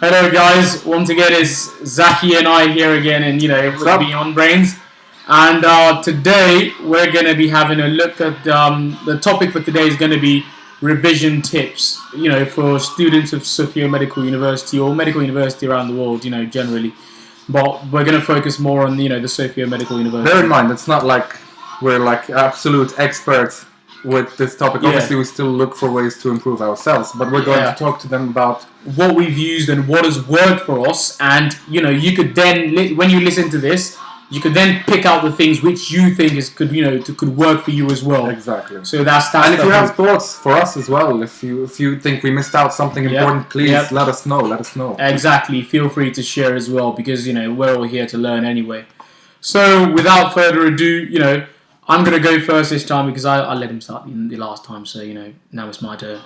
Hello guys, once again it's Zaki and I here again, and with Beyond Brains. And today we're going to be having a look at the topic for today is going to be revision tips, for students of Sophia Medical University or medical university around the world, generally. But we're going to focus more on, the Sophia Medical University. Bear in mind, it's not like we're like absolute experts with this topic. Yeah. Obviously, we still look for ways to improve ourselves, but we're going to talk to them about what we've used and what has worked for us. And, you could then, when you listen to this, you could then pick out the things which you think could work for you as well. Exactly. So that's and if you have thoughts for us as well, if you think we missed out something important, please let us know. Let us know. Exactly. Feel free to share as well, because we're all here to learn anyway. So without further ado, I'm gonna go first this time because I let him start the last time. So now it's my turn.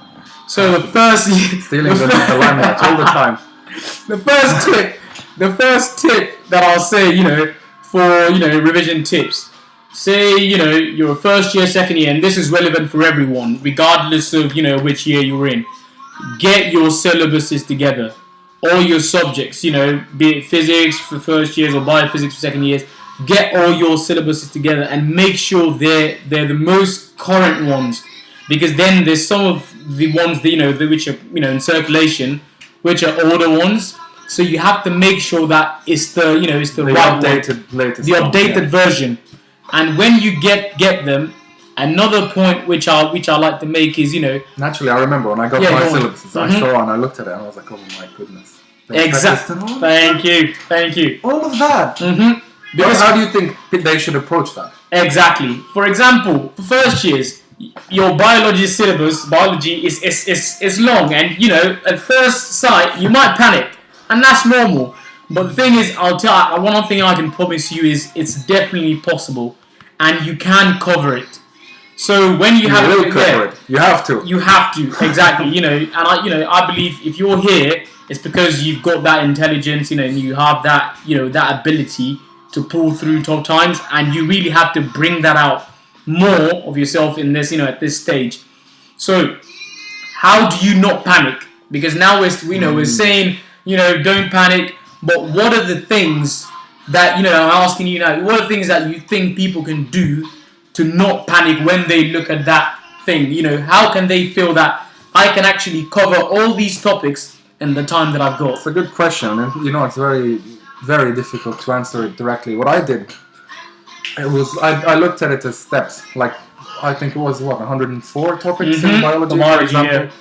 So the first stealing the limelight all the time. The first tip that I'll say, for revision tips. Say you're first year, second year, and this is relevant for everyone, regardless of which year you're in. Get your syllabuses together, all your subjects. Be it physics for first years or biophysics for second years. Get all your syllabuses together and make sure they're the most current ones, because then there's some of the ones that which are in circulation, which are older ones. So you have to make sure that it's the right updated latest the updated version. And when you get them, another point which I like to make is naturally I remember when I got my syllabuses, I saw and I looked at it and I was like, oh my goodness. Exactly. Thank you. All of that. Mm-hmm. Because how do you think they should approach that? Exactly. For example, for first years, your biology syllabus, is long, and at first sight you might panic, and that's normal. But the thing is, one thing I can promise you is it's definitely possible, and you can cover it. So when you have it, you have to. You have to, exactly. And I believe if you're here, it's because you've got that intelligence, and you have that, that ability to pull through tough times, and you really have to bring that out more of yourself in this, at this stage. So, how do you not panic? Because now we're saying, don't panic. But what are the things that I'm asking you now? What are the things that you think people can do to not panic when they look at that thing? How can they feel that I can actually cover all these topics in the time that I've got? It's a good question, and it's very, very difficult to answer it directly. What I did, I looked at it as steps. Like, I think it was 104 topics in biology, for example. Yeah.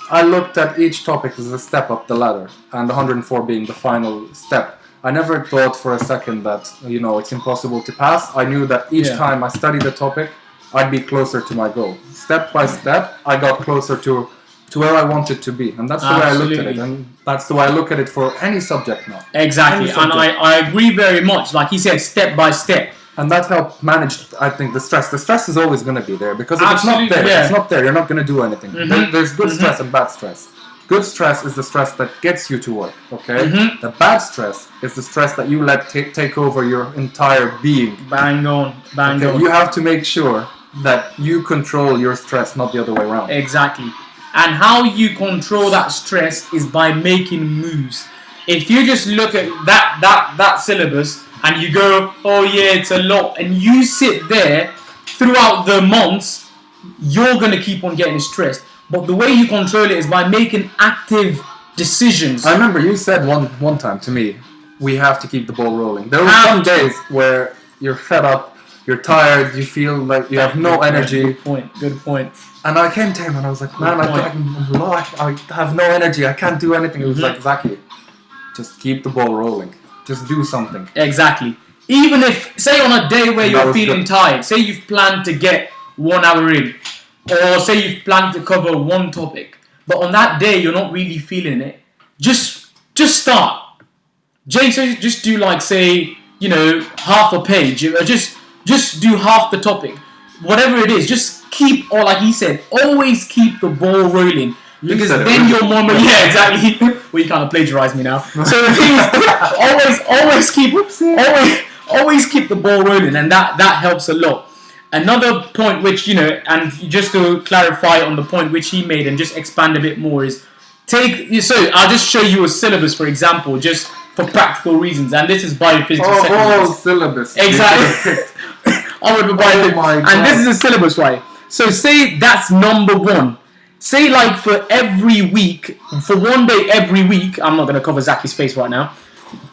I looked at each topic as a step up the ladder, and 104 being the final step. I never thought for a second that it's impossible to pass. I knew that each time I studied a topic, I'd be closer to my goal. Step by step, I got closer to where I wanted to be, and that's the way I looked at it, and that's the way I look at it for any subject now. Exactly, and I agree very much. Like he said, step by step, and that helped manage, I think, the stress. The stress is always going to be there, because if it's not there, you're not going to do anything. There's good stress and bad stress. Good stress is the stress that gets you to work. Okay, the bad stress is the stress that you let take over your entire being. Bang on. You have to make sure that you control your stress, not the other way around. Exactly. And how you control that stress is by making moves. If you just look at that syllabus and you go, oh yeah, it's a lot, and you sit there throughout the months, you're going to keep on getting stressed. But the way you control it is by making active decisions. I remember you said one time to me, we have to keep the ball rolling. There were some days where you're fed up, you're tired, you feel like you have no energy. Good point. And I came to him and I was like, man, I have no energy. I can't do anything. It was like, Zaki, just keep the ball rolling. Just do something. Exactly. Even if, say on a day where you're feeling tired, say you've planned to get 1 hour in, or say you've planned to cover one topic, but on that day you're not really feeling it, just start. Jay says just do half a page, or just do half the topic. Whatever it is, just keep, or like he said, always keep the ball rolling. Because then you're more... Yeah, exactly. Well, you kind of plagiarized me now. So the thing is, always keep the ball rolling, and that helps a lot. Another point which, and just to clarify on the point which he made and just expand a bit more, is So I'll just show you a syllabus, for example, just for practical reasons, and this is biophysics. Oh, syllabus. Exactly. I would be biophysics, and this is a syllabus, right? So say that's number 1. Say like for every week, for one day every week, I'm not going to cover Zaki's face right now.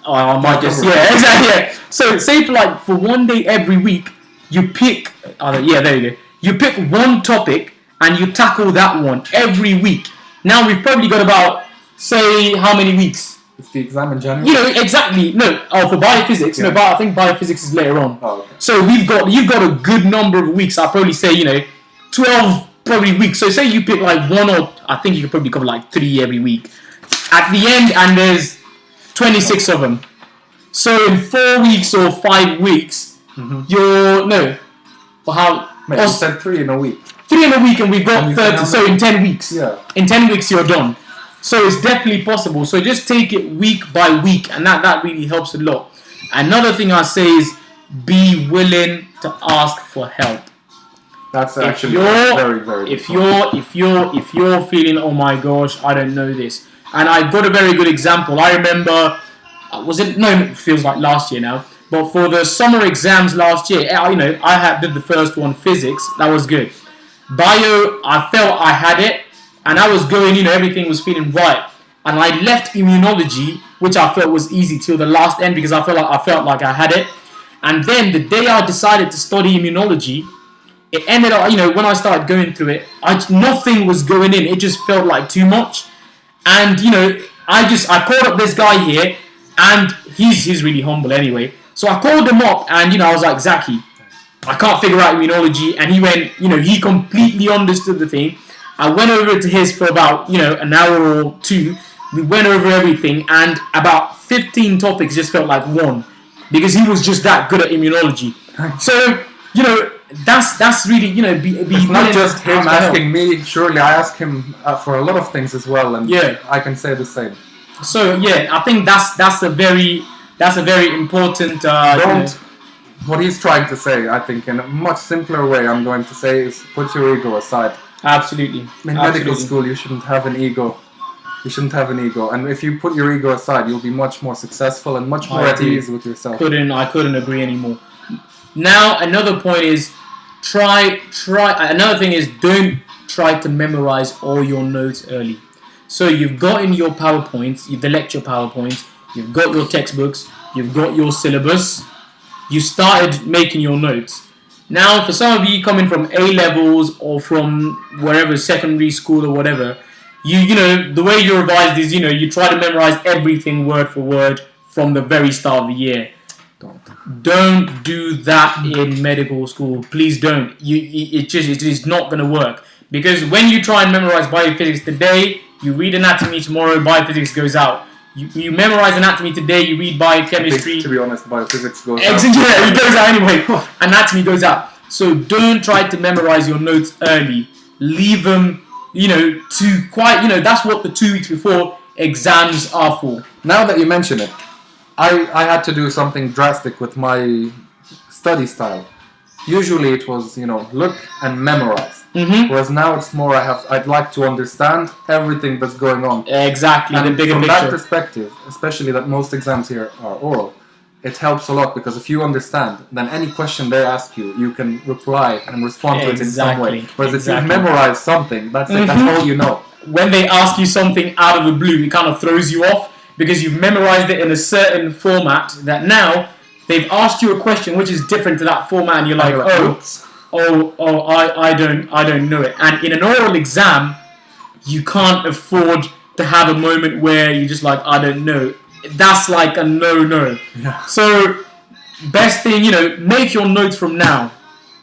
I might just, exactly. Yeah. So say for one day every week, you pick, there you go. You pick one topic and you tackle that one every week. Now we've probably got about, say, how many weeks? It's the exam in January? Exactly. No, for biophysics. Yeah. No, but I think biophysics is later on. Oh, okay. So you've got a good number of weeks. I'll probably say, 12 probably weeks. So say you pick like one, or I think you could probably cover like 3 every week. At the end, and there's 26 of them. So in 4 weeks or 5 weeks, You said 3 in a week. 3 in a week, and we've got 30. So in 10 weeks. Yeah. In 10 weeks, you're done. So it's definitely possible. So just take it week by week, and that really helps a lot. Another thing I say is be willing to ask for help. That's actually very, very if you're feeling, oh my gosh, I don't know this, and I got a very good example. I remember, it feels like last year now, but for the summer exams last year, I did the first one, physics. That was good. Bio, I felt I had it, and I was going, everything was feeling right, and I left immunology, which I felt was easy till the last end because I felt like I had it, and then the day I decided to study immunology, it ended up, when I started going through it, nothing was going in. It just felt like too much. And, I called up this guy here, and he's really humble anyway. So I called him up, and, I was like, Zaki, I can't figure out immunology. And he went, he completely understood the thing. I went over to his for about, an hour or 2. We went over everything, and about 15 topics just felt like one. Because he was just that good at immunology. So, that's really, it's not just him asking me. Surely I ask him for a lot of things as well, and I can say the same. So I think that's a very important. What he's trying to say, I think, in a much simpler way, I'm going to say, is put your ego aside. Absolutely. In medical school, you shouldn't have an ego. And if you put your ego aside, you'll be much more successful and much more at ease with yourself. I couldn't agree anymore. Now, another point is, another thing is, don't try to memorize all your notes early. So you've got in your PowerPoints, the lecture PowerPoints, you've got your textbooks, you've got your syllabus, you started making your notes. Now, for some of you coming from A-levels or from wherever, secondary school or whatever, the way you revised is, you try to memorize everything word for word from the very start of the year. Don't do that in medical school. Please don't. It is not going to work. Because when you try and memorize biophysics today, you read anatomy tomorrow, biophysics goes out. You memorize anatomy today, you read biochemistry. To be honest, biophysics goes out. Yeah, it goes out anyway. Anatomy goes out. So don't try to memorize your notes early. Leave them, that's what the 2 weeks before exams are for. Now that you mention it, I had to do something drastic with my study style. Usually it was, look and memorize. Mm-hmm. Whereas now it's more I'd like to understand everything that's going on. Exactly, and the bigger from picture. That perspective, especially that most exams here are oral, it helps a lot because if you understand, then any question they ask you, you can reply and respond to it in some way. Whereas if you've memorized something, that's it, that's all you know. When they ask you something out of the blue, it kind of throws you off. Because you've memorized it in a certain format that now they've asked you a question which is different to that format, and you're like, I don't know it. And in an oral exam, you can't afford to have a moment where you're just like, I don't know. That's like a no. Yeah. So best thing, make your notes from now.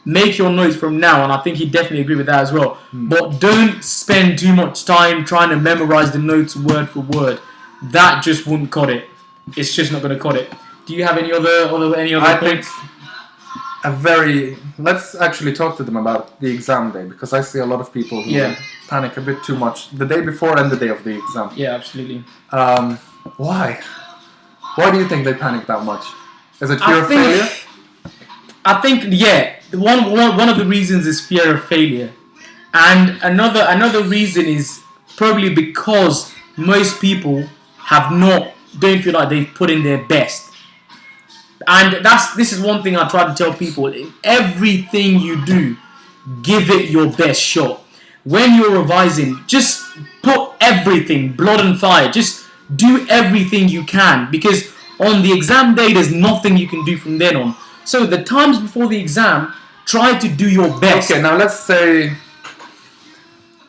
Make your notes from now, and I think he'd definitely agree with that as well. But don't spend too much time trying to memorize the notes word for word. That just wouldn't cut it. It's just not going to cut it. Do you have any other points? Let's actually talk to them about the exam day, because I see a lot of people who panic a bit too much the day before and the day of the exam. Yeah, absolutely. Why? Why do you think they panic that much? Is it fear of failure? I think one of the reasons is fear of failure, and another reason is probably because most people don't feel like they've put in their best. And this is one thing I try to tell people. In everything you do, give it your best shot. When you're revising, just put everything, blood and fire. Just do everything you can, because on the exam day, there's nothing you can do from then on. So the times before the exam, try to do your best. Okay, now let's say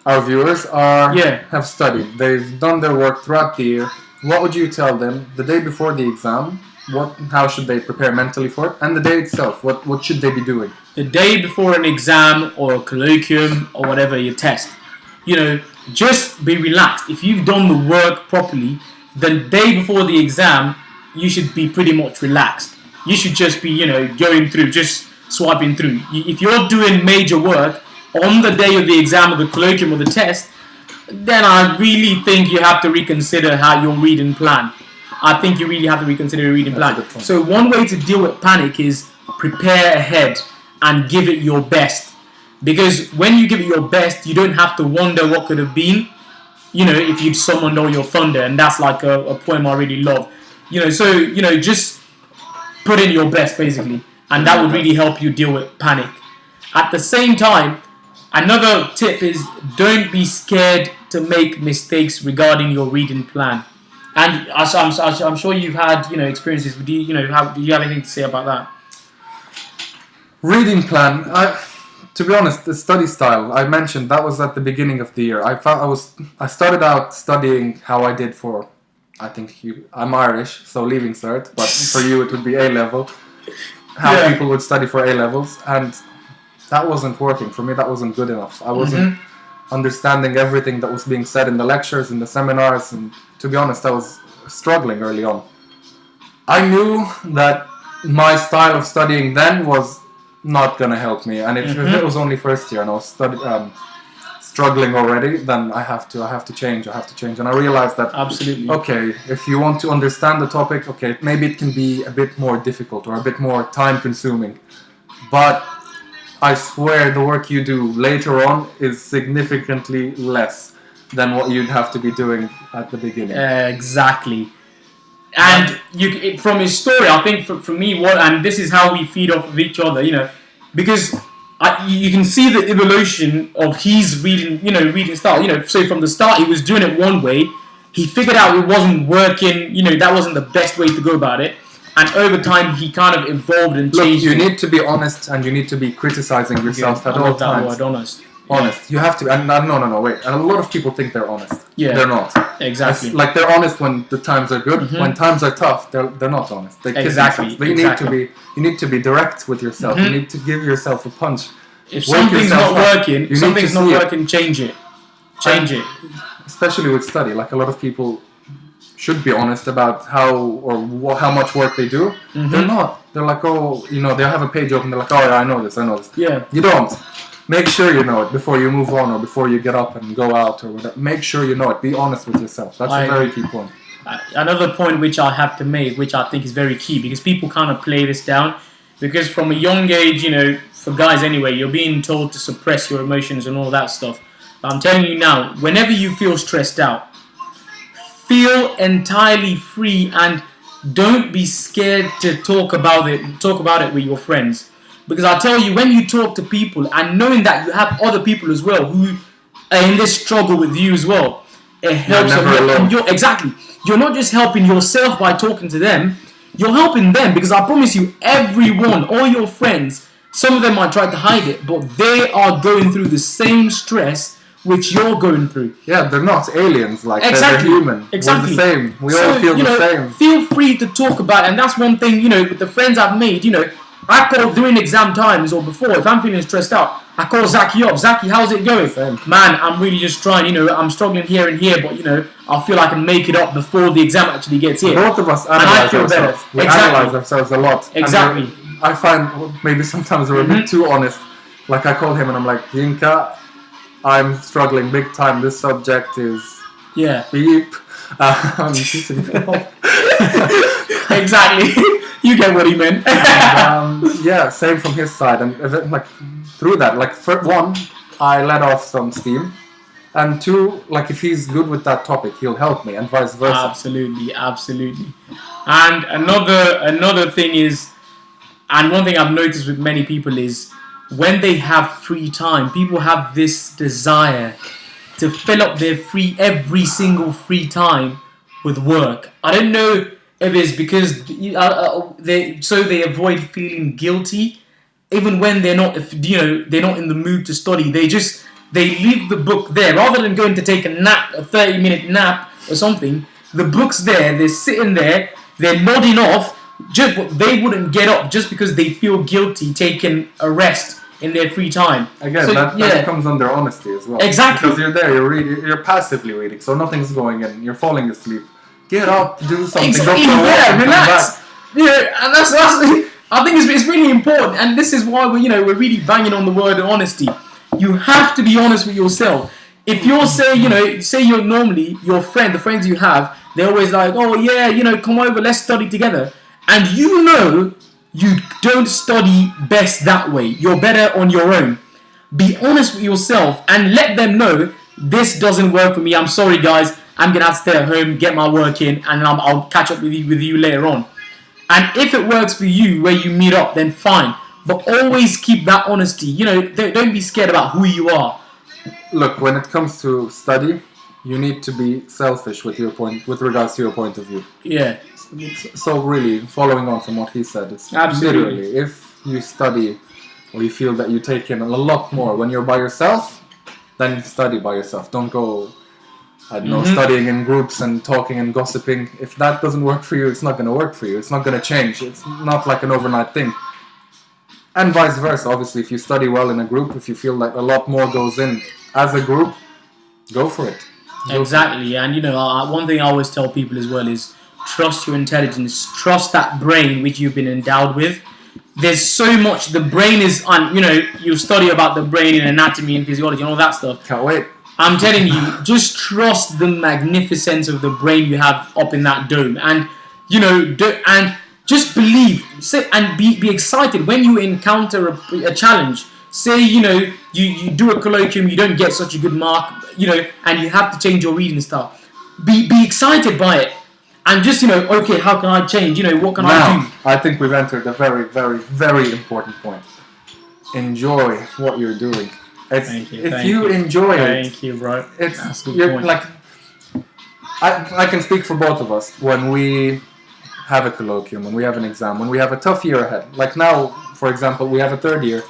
our viewers have studied. They've done their work throughout the year. What would you tell them the day before the exam? How should they prepare mentally for it? And the day itself, what should they be doing? The day before an exam or a colloquium or whatever, your test, just be relaxed. If you've done the work properly, the day before the exam, you should be pretty much relaxed. You should just be, going through, just swiping through. If you're doing major work on the day of the exam or the colloquium or the test, then I really think you have to reconsider how your reading plan. I think you really have to reconsider your reading plan. So one way to deal with panic is prepare ahead and give it your best. Because when you give it your best, you don't have to wonder what could have been, if you'd summoned all your thunder. And that's like a poem I really love. Just put in your best, basically. And that would really help you deal with panic. At the same time, another tip is don't be scared to make mistakes regarding your reading plan. And I'm sure you've had experiences. Do you have anything to say about that? Reading plan. To be honest, the study style I mentioned, that was at the beginning of the year. I started out studying how I did for, I'm Irish, so leaving cert, but for you it would be A level. How people would study for A levels, and that wasn't working for me. That wasn't good enough. I wasn't understanding everything that was being said in the lectures, in the seminars, and to be honest, I was struggling early on. I knew that my style of studying then was not going to help me, and if it was only first year and I was struggling already, then I have to change. And I realized that absolutely, okay, if you want to understand the topic, okay, maybe it can be a bit more difficult or a bit more time consuming, but I swear the work you do later on is significantly less than what you'd have to be doing at the beginning. Exactly. And from his story, I think for me, and this is how we feed off of each other, because you can see the evolution of his reading style. So from the start, he was doing it one way. He figured out it wasn't working. That wasn't the best way to go about it. And over time, he kind of evolved and changed. Look, you need to be honest, and you need to be criticizing yourself at all times. Honest. Honest. You have to. And no, wait. And a lot of people think they're honest. Yeah. They're not. Exactly. Like they're honest when the times are good. When times are tough, they're not honest. They kiss themselves. But you need to be direct with yourself. You need to give yourself a punch. If something's not working, change it. Change it. Especially with study, like a lot of people should be honest about how much work they do. They're not. They're like, they have a page open. They're like, oh yeah, I know this. Yeah. You don't. Make sure you know it before you move on or before you get up and go out or whatever. Make sure you know it. Be honest with yourself. That's a very key point. Another point which I have to make, which I think is very key, because people kind of play this down, because from a young age, for guys anyway, you're being told to suppress your emotions and all that stuff. But I'm telling you now, whenever you feel stressed out, feel entirely free and don't be scared to talk about it with your friends. Because I tell you, when you talk to people and knowing that you have other people as well who are in this struggle with you as well, it helps. Exactly. You're not just helping yourself by talking to them, you're helping them, because I promise you, everyone, all your friends, some of them might try to hide it, but they are going through the same stress which you're going through. Yeah, they're not aliens, exactly. They're human. Exactly. We're the same. We all feel the same. Feel free to talk about it, and that's one thing, with the friends I've made, I call during exam times or before, if I'm feeling stressed out, I call Zaki up. Zaki, how's it going? Same. Man, I'm really just trying, I'm struggling here and here, but, I feel I can make it up before the exam actually gets here. Both of us analyze ourselves. We analyze ourselves a lot. Exactly. I find maybe sometimes we're a bit too honest. Like I call him and I'm like, Yinka, I'm struggling big time. This subject is beep. Exactly. You get what he meant. And, same from his side. And through that, for one, I let off some steam. And two, like if he's good with that topic, he'll help me, and vice versa. Absolutely, absolutely. And another thing is, and one thing I've noticed with many people is when they have free time, people have this desire to fill up their every single free time with work. I don't know if it's because they avoid feeling guilty, even when they're not, they're not in the mood to study. They leave the book there rather than going to take a nap, a 30-minute nap or something. The book's there. They're sitting there. They're nodding off. They wouldn't get up just because they feel guilty taking a rest in their free time. Again, so, that comes under honesty as well. Exactly. Because you're there, you're reading, you're passively reading, so nothing's going in. You're falling asleep. Get up, do something. Exactly. Relax. And that's I think it's really important, and this is why we're really banging on the word honesty. You have to be honest with yourself. If you're say you're normally your friend, the friends you have, they're always like, oh yeah, come over, let's study together, and you don't study best that way. You're better on your own. Be honest with yourself and let them know this doesn't work for me. I'm sorry, guys. I'm gonna have to stay at home, get my work in, and I'll catch up with you later on. And if it works for you where you meet up, then fine. But always keep that honesty. Don't be scared about who you are. Look, when it comes to study, you need to be selfish with regards to your point of view. Yeah. So really, following on from what he said, it's literally, if you study or you feel that you take in a lot more when you're by yourself, then study by yourself. Don't go, studying in groups and talking and gossiping. If that doesn't work for you, it's not going to work for you. It's not going to change. It's not like an overnight thing. And vice versa. Obviously, if you study well in a group, if you feel like a lot more goes in as a group, go for it. Exactly. And one thing I always tell people as well is trust your intelligence. Trust that brain which you've been endowed with. There's so much. The brain is on. You study about the brain and anatomy and physiology and all that stuff. Can't wait. I'm telling you, just trust the magnificence of the brain you have up in that dome, and and just believe. And be excited when you encounter a challenge. Say you do a colloquium, you don't get such a good mark, and you have to change your reading style. Be excited by it, and just okay, how can I change? What can I do? I think we've entered a very, very, very important point. Enjoy what you're doing. Thank you. If you enjoy it, thank you, bro. That's a good point. Like, I can speak for both of us when we have a colloquium, when we have an exam, when we have a tough year ahead. Like now, for example, we have a third year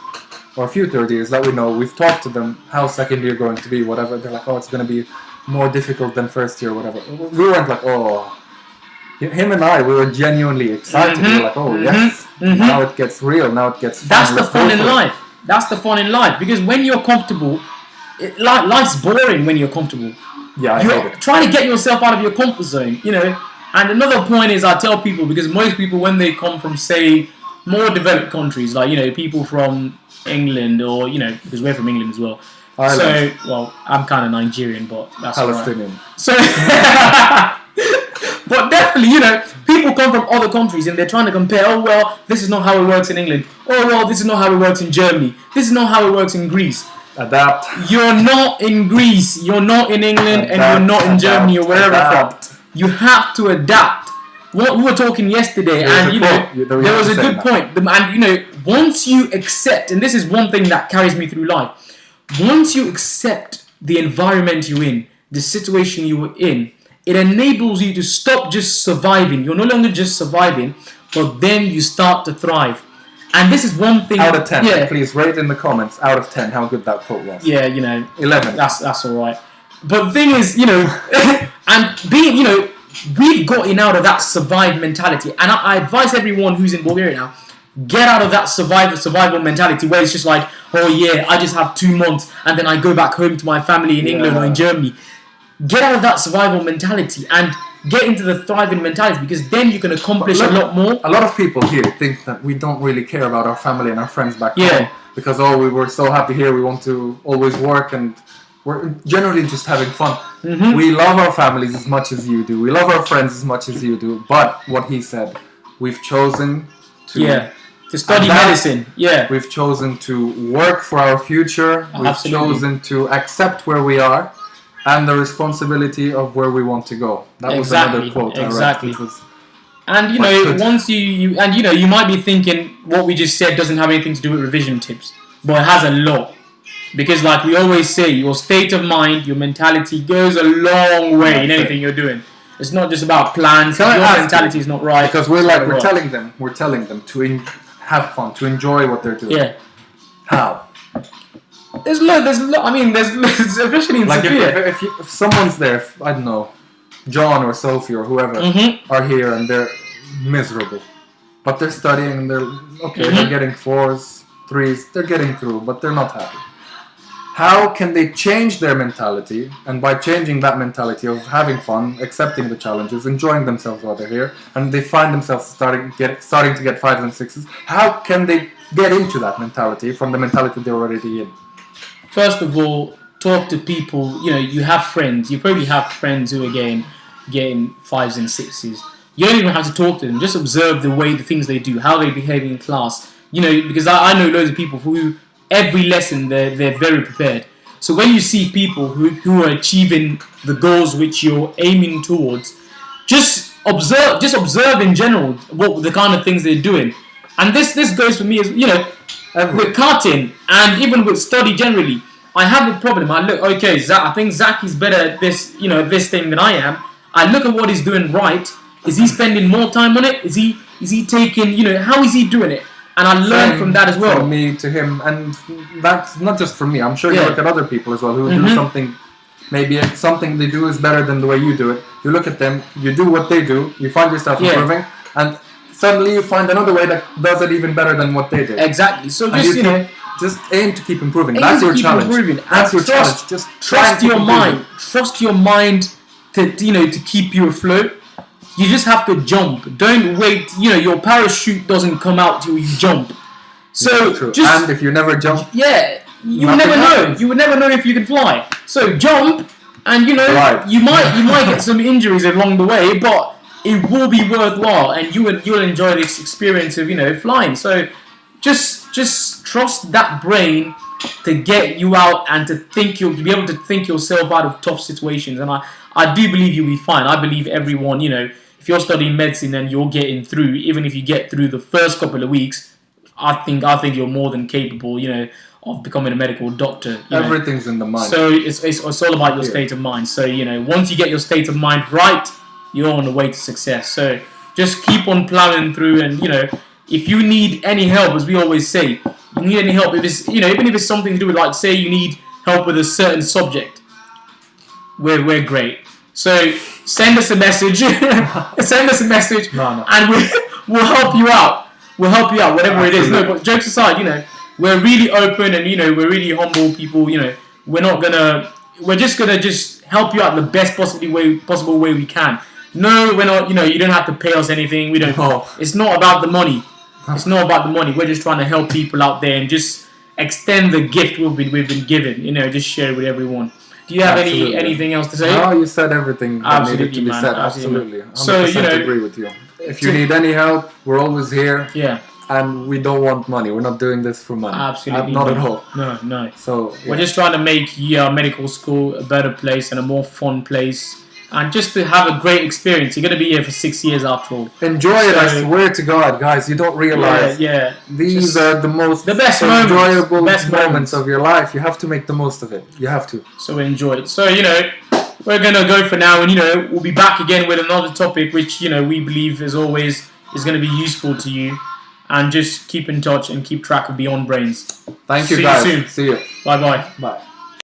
or a few third years that we know. We've talked to them how second year going to be, whatever. They're like, oh, it's going to be more difficult than first year, whatever. We weren't like, oh. Him and I, we were genuinely excited. We were like, oh yes, now it gets real. Now it gets fun. That's the fun in life. That's the fun in life, because when you're comfortable, life's boring when you're comfortable. Yeah, you're trying to get yourself out of your comfort zone, And another point is, I tell people, because most people, when they come from, say, more developed countries, like people from England, or because we're from England as well. Ireland. So, well, I'm kind of Nigerian, but that's Palestinian. Right. So, but definitely, people come from other countries and they're trying to compare. Oh well, this is not how it works in England. Oh well, this is not how it works in Germany. This is not how it works in Greece. Adapt. You're not in Greece. You're not in England, and you're not in Germany or wherever from. You have to adapt. What we were talking yesterday, and there was a good point. And once you accept, and this is one thing that carries me through life. Once you accept the environment you're in, the situation you were in, it enables you to stop just surviving. You're no longer just surviving, but then you start to thrive. And this is one thing. Out of 10, please rate in the comments. Out of 10, how good that quote was. Yeah, 11. That's all right. But the thing is, and being, we've gotten out of that survive mentality. And I advise everyone who's in Bulgaria now, get out of that survival mentality where it's just like, oh yeah, I just have 2 months and then I go back home to my family in England or in Germany. Get out of that survival mentality and get into the thriving mentality, because then you can accomplish a lot more. A lot of people here think that we don't really care about our family and our friends back home, because we were so happy here, we want to always work, and we're generally just having fun. We love our families as much as you do. We love our friends as much as you do. But what he said, we've chosen to study medicine. Yeah, we've chosen to work for our future. We've chosen to accept where we are. and the responsibility of where we want to go. That was another quote I read, which was and once you and you might be thinking what we just said doesn't have anything to do with revision tips, but it has a lot. Because like we always say, your state of mind, your mentality goes a long way in anything you're doing. It's not just about plans. Your mentality is not right. Because we're telling them to have fun, to enjoy what they're doing. Yeah. How? There's especially in Sophia. If someone's there, I don't know, John or Sophie or whoever are here and they're miserable, but they're studying and they're they're getting 4s, 3s, they're getting through, but they're not happy. How can they change their mentality? And by changing that mentality of having fun, accepting the challenges, enjoying themselves while they're here, and they find themselves starting to get 5s and 6s, how can they get into that mentality from the mentality they're already in? First of all, talk to people. You have friends. You probably have friends who are getting 5s and 6s. You don't even have to talk to them. Just observe the things they do, how they behave in class. Because I know loads of people who every lesson they're very prepared. So when you see people who are achieving the goals which you're aiming towards, just observe in general what the kind of things they're doing. And this goes for me as with karting and even with study generally. I have a problem. I look, I think Zach is better at this, this thing than I am. I look at what he's doing right. Is he spending more time on it? Is he taking, how is he doing it? And I learn from that as well. From me to him, and that's not just from me. I'm sure you look at other people as well who do something. Maybe it's something they do is better than the way you do it. You look at them, you do what they do, you find yourself improving, and suddenly you find another way that does it even better than what they did. Exactly. So just aim to keep improving. That's your challenge. That's your challenge. Just trust your mind. Trust your mind to keep you afloat. You just have to jump. Don't wait. Your parachute doesn't come out till you jump. So and if you never jump, you would never know. You would never know if you can fly. So jump, and you might get some injuries along the way, but it will be worthwhile, and you'll enjoy this experience of flying. So just trust that brain to get you out and to be able to think yourself out of tough situations. And I do believe you'll be fine. I believe everyone, if you're studying medicine and you're getting through, even if you get through the first couple of weeks, I think you're more than capable, of becoming a medical doctor. Everything's in the mind. So it's all about your state of mind. So, once you get your state of mind right, you're on the way to success. So just keep on plowing through, and, if you need any help, as we always say, you need any help, if it's, even if it's something to do with, like, say you need help with a certain subject, we're great. So send us a message, and we'll help you out. We'll help you out, whatever it is. No, but jokes aside, we're really open and we're really humble people. We're just gonna help you out in the best possible way we can. No, we're not. You don't have to pay us anything. We don't. No. It's not about the money. It's not about the money. We're just trying to help people out there and just extend the gift we've been given. Just share it with everyone. Do you have anything else to say? No, you said everything that needed to be said. Absolutely. 100% agree with you. If you need any help, we're always here. Yeah. And we don't want money. We're not doing this for money. Absolutely. Not at all. No. So we're just trying to make medical school a better place and a more fun place. And just to have a great experience. You're going to be here for 6 years after all. Enjoy it, I swear to God, guys. You don't realize. Yeah. These are the best enjoyable moments of your life. You have to make the most of it. You have to. So enjoy it. So, we're going to go for now. And, we'll be back again with another topic which, we believe, as always, is going to be useful to you. And just keep in touch and keep track of Beyond Brains. Thank you, guys. See you soon. See you. Bye-bye. Bye.